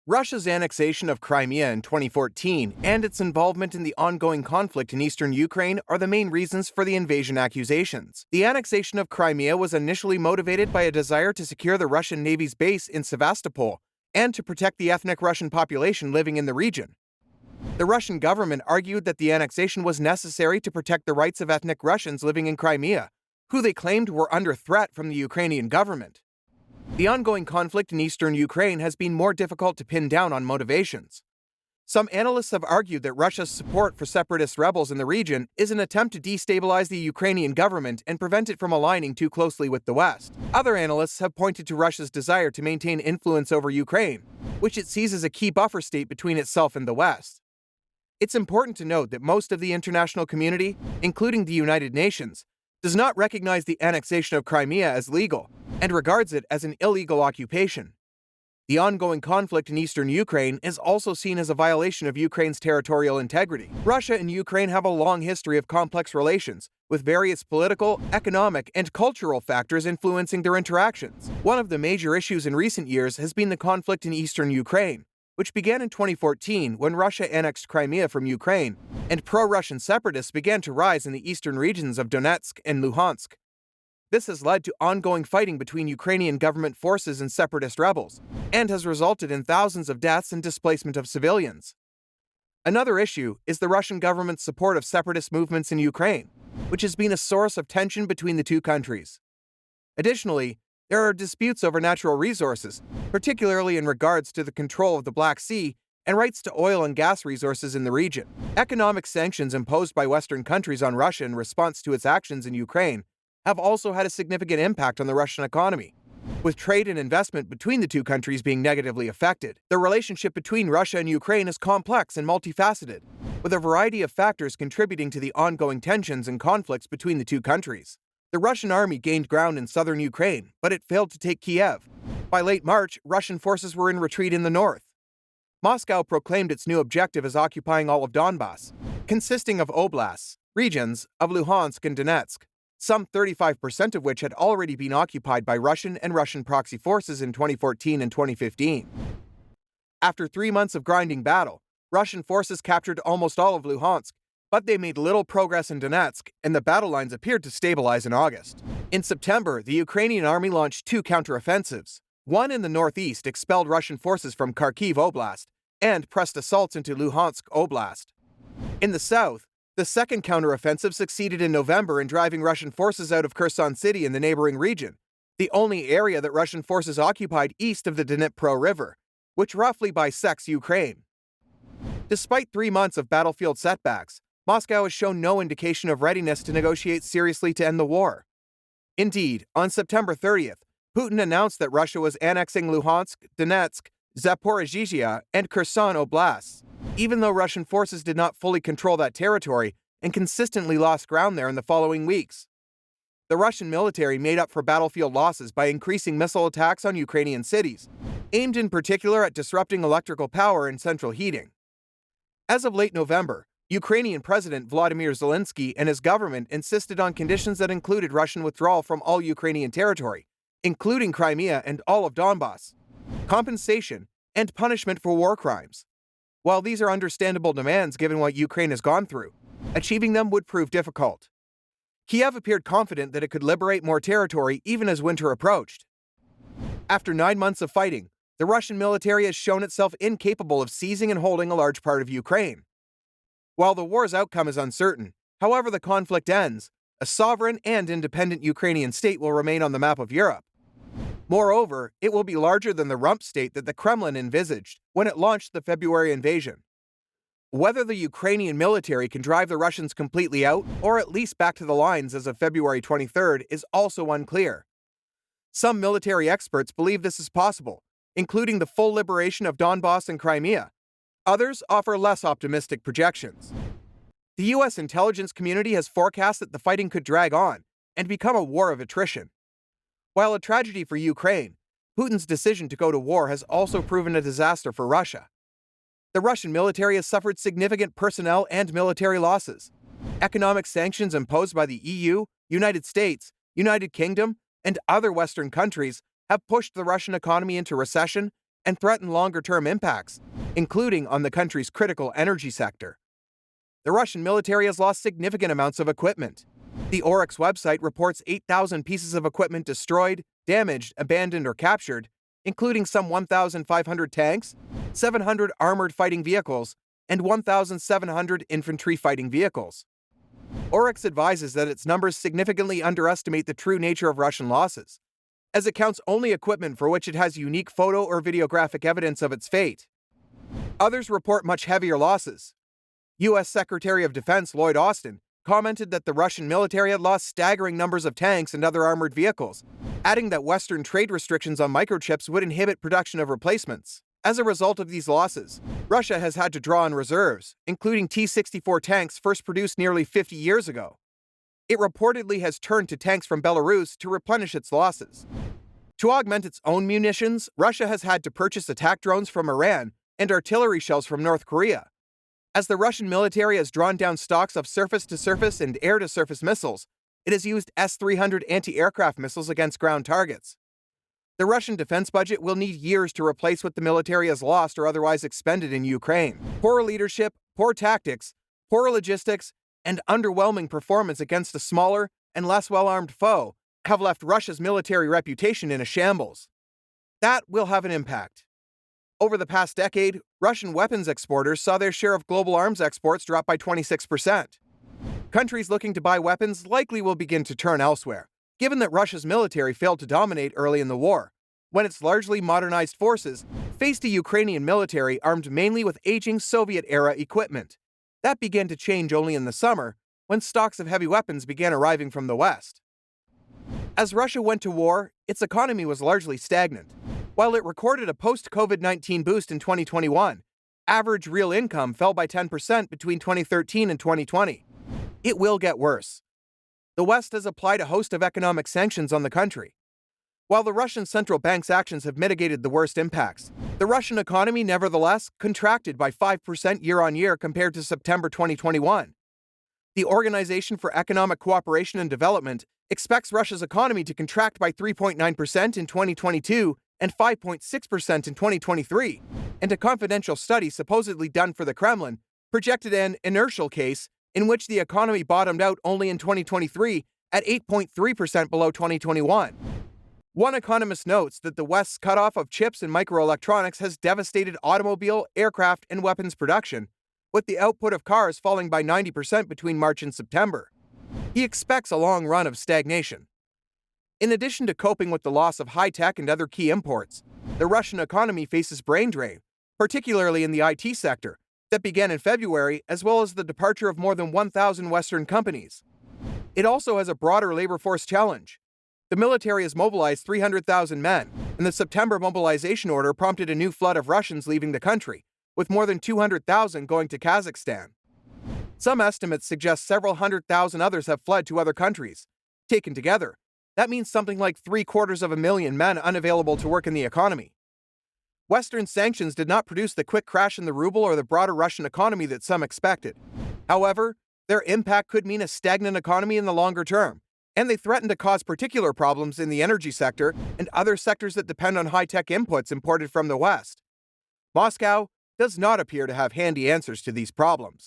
Russia's annexation of Crimea in 2014 and its involvement in the ongoing conflict in eastern Ukraine are the main reasons for the invasion accusations. The annexation of Crimea was initially motivated by a desire to secure the Russian Navy's base in Sevastopol and to protect the ethnic Russian population living in the region. The Russian government argued that the annexation was necessary to protect the rights of ethnic Russians living in Crimea, who they claimed were under threat from the Ukrainian government. The ongoing conflict in eastern Ukraine has been more difficult to pin down on motivations. Some analysts have argued that Russia's support for separatist rebels in the region is an attempt to destabilize the Ukrainian government and prevent it from aligning too closely with the West. Other analysts have pointed to Russia's desire to maintain influence over Ukraine, which it sees as a key buffer state between itself and the West. It's important to note that most of the international community, including the United Nations, does not recognize the annexation of Crimea as legal and regards it as an illegal occupation. The ongoing conflict in eastern Ukraine is also seen as a violation of Ukraine's territorial integrity. Russia and Ukraine have a long history of complex relations, with various political, economic, and cultural factors influencing their interactions. One of the major issues in recent years has been the conflict in eastern Ukraine, which began in 2014 when Russia annexed Crimea from Ukraine, and pro-Russian separatists began to rise in the eastern regions of Donetsk and Luhansk. This has led to ongoing fighting between Ukrainian government forces and separatist rebels, and has resulted in thousands of deaths and displacement of civilians. Another issue is the Russian government's support of separatist movements in Ukraine, which has been a source of tension between the two countries. Additionally, there are disputes over natural resources, particularly in regards to the control of the Black Sea and rights to oil and gas resources in the region. Economic sanctions imposed by Western countries on Russia in response to its actions in Ukraine have also had a significant impact on the Russian economy, with trade and investment between the two countries being negatively affected. The relationship between Russia and Ukraine is complex and multifaceted, with a variety of factors contributing to the ongoing tensions and conflicts between the two countries. The Russian army gained ground in southern Ukraine, but it failed to take Kiev. By late March, Russian forces were in retreat in the north. Moscow proclaimed its new objective as occupying all of Donbas, consisting of oblasts, regions of Luhansk and Donetsk, some 35% of which had already been occupied by Russian and Russian proxy forces in 2014 and 2015. After 3 months of grinding battle, Russian forces captured almost all of Luhansk, but they made little progress in Donetsk, and the battle lines appeared to stabilize in August. In September, the Ukrainian army launched 2 counteroffensives. One in the northeast expelled Russian forces from Kharkiv Oblast and pressed assaults into Luhansk Oblast. In the south, the second counteroffensive succeeded in November in driving Russian forces out of Kherson City in the neighboring region, the only area that Russian forces occupied east of the Dnipro River, which roughly bisects Ukraine. Despite 3 months of battlefield setbacks, Moscow has shown no indication of readiness to negotiate seriously to end the war. Indeed, on September 30th, Putin announced that Russia was annexing Luhansk, Donetsk, Zaporizhzhia, and Kherson Oblasts, even though Russian forces did not fully control that territory and consistently lost ground there in the following weeks. The Russian military made up for battlefield losses by increasing missile attacks on Ukrainian cities, aimed in particular at disrupting electrical power and central heating. As of late November, Ukrainian President Volodymyr Zelensky and his government insisted on conditions that included Russian withdrawal from all Ukrainian territory, including Crimea and all of Donbas, compensation, and punishment for war crimes. While these are understandable demands given what Ukraine has gone through, achieving them would prove difficult. Kiev appeared confident that it could liberate more territory even as winter approached. After 9 months of fighting, the Russian military has shown itself incapable of seizing and holding a large part of Ukraine. While the war's outcome is uncertain, however the conflict ends, a sovereign and independent Ukrainian state will remain on the map of Europe. Moreover, it will be larger than the rump state that the Kremlin envisaged when it launched the February invasion. Whether the Ukrainian military can drive the Russians completely out, or at least back to the lines as of February 23rd, is also unclear. Some military experts believe this is possible, including the full liberation of Donbas and Crimea. Others offer less optimistic projections. The U.S. intelligence community has forecast that the fighting could drag on and become a war of attrition. While a tragedy for Ukraine, Putin's decision to go to war has also proven a disaster for Russia. The Russian military has suffered significant personnel and military losses. Economic sanctions imposed by the EU, United States, United Kingdom, and other Western countries have pushed the Russian economy into recession and threaten longer-term impacts, including on the country's critical energy sector. The Russian military has lost significant amounts of equipment. The Oryx website reports 8,000 pieces of equipment destroyed, damaged, abandoned, or captured, including some 1,500 tanks, 700 armored fighting vehicles, and 1,700 infantry fighting vehicles. Oryx advises that its numbers significantly underestimate the true nature of Russian losses, as it counts only equipment for which it has unique photo or videographic evidence of its fate. Others report much heavier losses. U.S. Secretary of Defense Lloyd Austin commented that the Russian military had lost staggering numbers of tanks and other armored vehicles, adding that Western trade restrictions on microchips would inhibit production of replacements. As a result of these losses, Russia has had to draw on reserves, including T-64 tanks first produced nearly 50 years ago. It reportedly has turned to tanks from Belarus to replenish its losses. To augment its own munitions, Russia has had to purchase attack drones from Iran and artillery shells from North Korea. As the Russian military has drawn down stocks of surface-to-surface and air-to-surface missiles, it has used S-300 anti-aircraft missiles against ground targets. The Russian defense budget will need years to replace what the military has lost or otherwise expended in Ukraine. Poor leadership, poor tactics, poor logistics, and underwhelming performance against a smaller and less well-armed foe have left Russia's military reputation in a shambles. That will have an impact. Over the past decade, Russian weapons exporters saw their share of global arms exports drop by 26%. Countries looking to buy weapons likely will begin to turn elsewhere, given that Russia's military failed to dominate early in the war, when its largely modernized forces faced a Ukrainian military armed mainly with aging Soviet-era equipment. That began to change only in the summer, when stocks of heavy weapons began arriving from the West. As Russia went to war, its economy was largely stagnant. While it recorded a post-COVID-19 boost in 2021, average real income fell by 10% between 2013 and 2020. It will get worse. The West has applied a host of economic sanctions on the country. While the Russian central bank's actions have mitigated the worst impacts, the Russian economy nevertheless contracted by 5% year-on-year compared to September 2021. The Organization for Economic Cooperation and Development expects Russia's economy to contract by 3.9% in 2022 and 5.6% in 2023, and a confidential study supposedly done for the Kremlin projected an inertial case in which the economy bottomed out only in 2023 at 8.3% below 2021. One economist notes that the West's cutoff of chips and microelectronics has devastated automobile, aircraft, and weapons production, with the output of cars falling by 90% between March and September. He expects a long run of stagnation. In addition to coping with the loss of high-tech and other key imports, the Russian economy faces brain drain, particularly in the IT sector, that began in February, as well as the departure of more than 1,000 Western companies. It also has a broader labor force challenge. The military has mobilized 300,000 men, and the September mobilization order prompted a new flood of Russians leaving the country, with more than 200,000 going to Kazakhstan. Some estimates suggest several 100,000 others have fled to other countries. Taken together, that means something like 750,000 men unavailable to work in the economy. Western sanctions did not produce the quick crash in the ruble or the broader Russian economy that some expected. However, their impact could mean a stagnant economy in the longer term, and they threaten to cause particular problems in the energy sector and other sectors that depend on high-tech inputs imported from the West. Moscow does not appear to have handy answers to these problems.